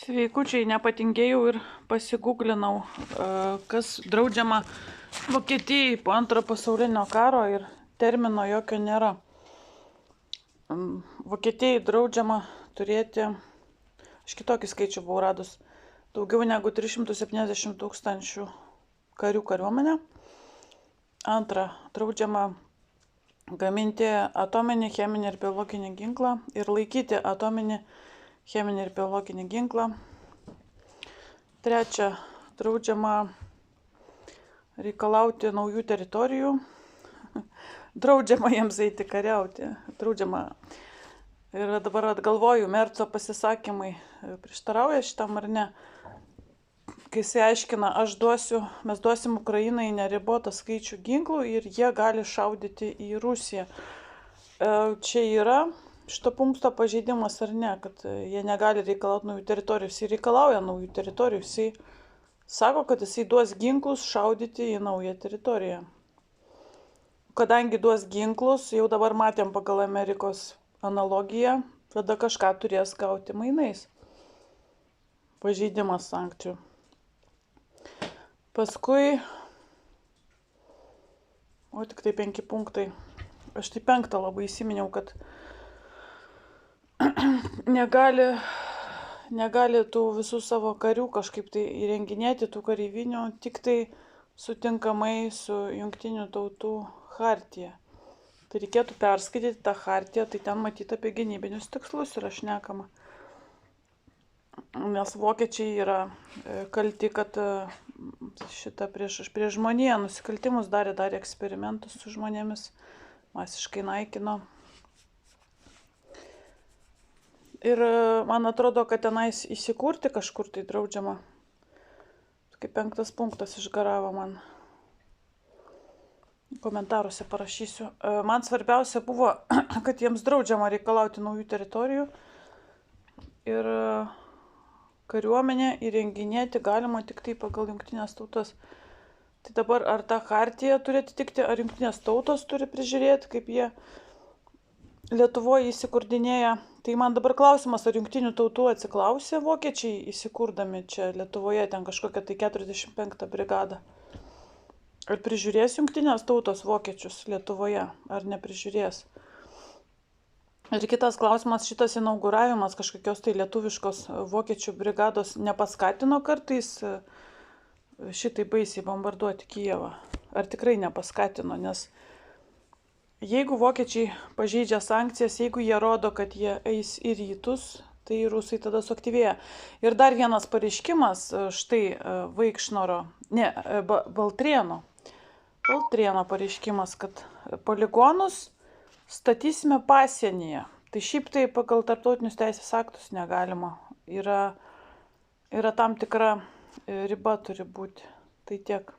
Sveikučiai, nepatingėjau ir pasigūglinau, kas draudžiama Vokietijai po antrojo pasaulinio karo ir termino jokio nėra. Vokietijai draudžiama turėti, aš kitokį skaičių buvau radus, daugiau negu 370 tūkstančių karių kariuomenę. Antra, draudžiama gaminti atominį, cheminį ir biologinį ginklą ir laikyti atominį, cheminį ir biologinį ginklą. Trečia, draudžiama reikalauti naujų teritorijų. Draudžiama jiems eiti kariauti. Draudžiama. Ir dabar atgalvoju, Merco pasisakymai prieštarauja šitam ar ne. Kai jisai aiškina, mes duosim Ukrainai neribotą skaičių ginklų ir jie gali šaudyti į Rusiją. Čia yra šito punkto pažeidimas ar ne, kad jie negali reikalauti naujų teritorijų. Jisai reikalauja naujų teritorijų. Jisai sako, kad jisai duos ginklus šaudyti į naują teritoriją. Kadangi duos ginklus, jau dabar matėm pagal Amerikos analogiją, tada kažką turės gauti mainais. Pažeidimas sankcijų. Paskui, tik tai 5 punktai. Aš tai 5 labai įsiminiau, kad negali tų visų savo karių kažkaip tai įrenginėti, tų kareivinių, tik tai sutinkamai su Jungtinių tautų chartija. Tai reikėtų perskaityti tą chartiją, tai ten matyti apie gynybinius tikslus yra šnekama. Nes vokiečiai yra kalti, kad šitą prieš žmoniją nusikaltimus darė eksperimentus su žmonėmis, masiškai naikino. Ir man atrodo, kad tenais įsikurti kažkur tai draudžiama. Kaip 5 punktas išgaravo man. Komentaruose parašysiu. Man svarbiausia buvo, kad jiems draudžiama reikalauti naujų teritorijų. Ir kariuomenę įrenginėti galima tik tai pagal Jungtinės tautas. Tai dabar ar ta chartija turi atitikti, ar Jungtinės tautos turi prižiūrėti, kaip jie Lietuvoje įsikurdinėja. Tai man dabar klausimas, ar Jungtinių tautų atsiklausė vokiečiai įsikurdami čia Lietuvoje, ten kažkokią tai 45 brigadą. Ar prižiūrės Jungtinės tautos vokiečius Lietuvoje, ar neprižiūrės? Ir kitas klausimas, šitas inauguravimas kažkokios tai lietuviškos vokiečių brigados nepaskatino kartais šitai baisiai bombarduoti Kijevą? Ar tikrai nepaskatino? Nes jeigu vokiečiai pažeidžia sankcijas, jeigu jie rodo, kad jie eis į rytus, tai rusai tada suaktyvėja. Ir dar vienas pareiškimas, štai Baltrėno pareiškimas, kad poligonus statysime pasienyje. Tai šiaip tai pagal tarptautinius teisės aktus negalima. Yra tam tikra riba turi būti. Tai tiek.